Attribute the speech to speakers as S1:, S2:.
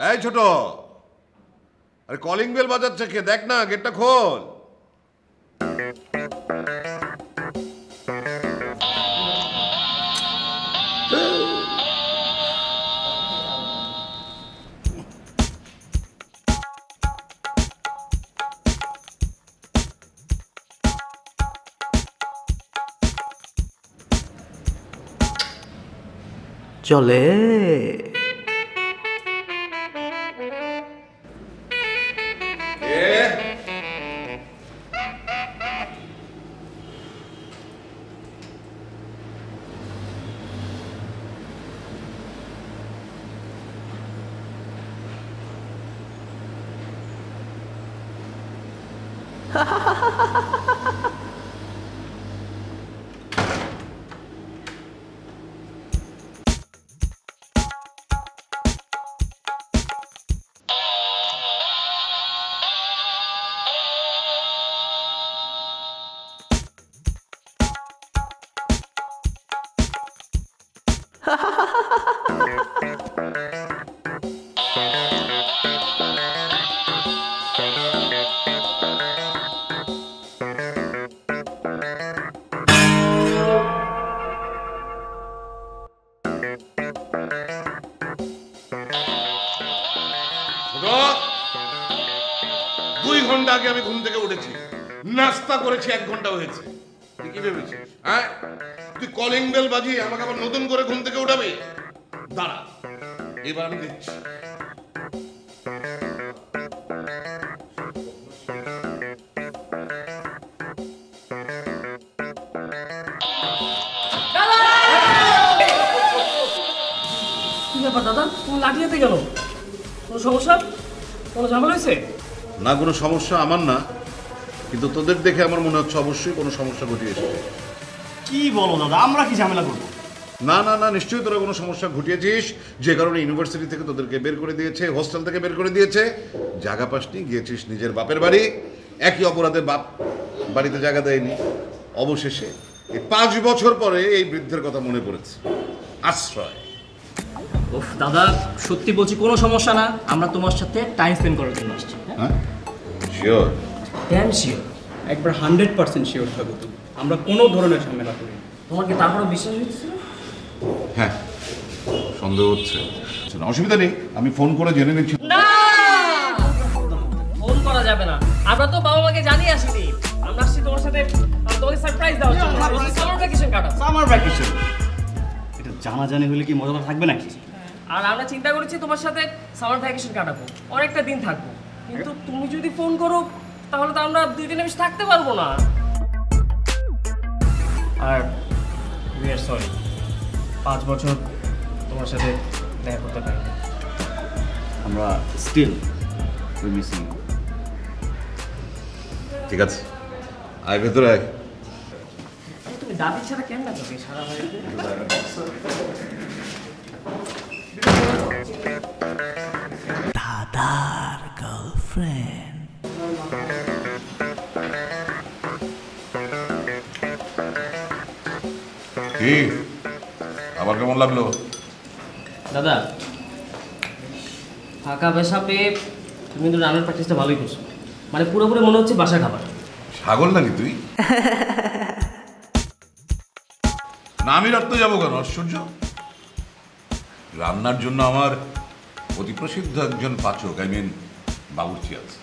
S1: এই ছোট, আরে কলিং বেল বাজাচ্ছে কে? দেখ না, গেটটা খোল।
S2: চলে
S1: ঘন্টা আগে আমি ঘুম থেকে উঠেছি, নাস্তা করেছি, 1 ঘন্টা হয়েছে। তুই কি ভেবেছিস? হ্যাঁ, তুই কলিং বেল বাজিয়ে আমাকে আবার নতুন করে ঘুম থেকে উঠাবি? দাঁড়া, এবার আমি দেখছি।
S3: দাদা, তোমার লাঠি হাতে গেল? কোনো সমস্যা? কোনো ঝামেলা হয়েছে?
S1: না, কোনো সমস্যা আমার না, কিন্তু তোদের দেখে আমার মনে হচ্ছে অবশ্যই কোনো সমস্যা ঘটিয়েছে।
S4: কি বলো দাদা, আমরা কি ঝামেলা করবো?
S1: না না না, নিশ্চয়ই তোরা কোনো সমস্যা ঘটিয়েছিস, যে কারণে ইউনিভার্সিটি থেকে তোদেরকে বের করে দিয়েছে, হোস্টেল থেকে বের করে দিয়েছে। জায়গা পাসনি, গিয়েছিস নিজের বাপের বাড়ি, একই অপরাধে বাপ বাড়িতে জায়গা দেয়নি। অবশেষে এই 5 বছর পরে এই বৃদ্ধের কথা মনে পড়েছে, আশ্রয়।
S3: ওফ দাদা, সত্যি বলছি কোনো সমস্যা না, আমরা তোমার সাথে টাইম স্পেন্ড করার জন্য আসছি।
S1: হ্যাঁ, শিওর?
S3: ড্যাম শিওর,
S4: একবার 100% শিওর থাকো তুমি, আমরা কোনো ধরনের ঝামেলা করি।
S3: তোমার কি তারপরে বিশ্বাস হচ্ছে?
S1: হ্যাঁ, সন্দেহ হচ্ছে। অসুবিধা নেই, আমি ফোন করে জেনে নিচ্ছি।
S3: না, ফোন করা যাবে না, আমরা তো বাবা মাকে জানিয়ে আসিনি। আমরা আসছি তোমার সাথে, তোমাকে সারপ্রাইজ দেওয়ার জন্য। সামার ভ্যাকেশন কাটাবো।
S4: সামার ভ্যাকেশন এটা জানাজানি হলে কি মজা থাকবে নাকি?
S3: আর আমরা চিন্তা করেছি তোমার সাথে সামার ভ্যাকেশন কাটাবো, অনেকটা দিন থাকবো। কিন্তু তুমি যদি ফোন করো তাহলে তো আমরা 2 দিনের বেশি থাকতে পারবো না। আর উই আর সরি, 5 বছর তোমার সাথে দেখা করতে পারি।
S4: আমরা স্টিল উই মিসিং।
S1: ঠিক আছে, আয় ভেতরে আয়।
S3: তুমি দাদির সাথে কেমন আছো সারা বাড়িতে?
S2: দাদার গার্লফ্রেন্ড।
S1: কি আবার কেমন লাগলো?
S3: দাদা, ফাঁকা পেশা পেয়ে তুমি কিন্তু রান্নার প্র্যাকটিসটা ভালোই করছো, মানে পুরোপুরি মনে হচ্ছে বাসা খাবার।
S1: ছাগল নাকি তুই? না, আমি রাখতে যাবো কেন? আশ্চর্য, রান্নার জন্য আমার অতি প্রসিদ্ধ একজন পাচক, বাবুর্চি আছে।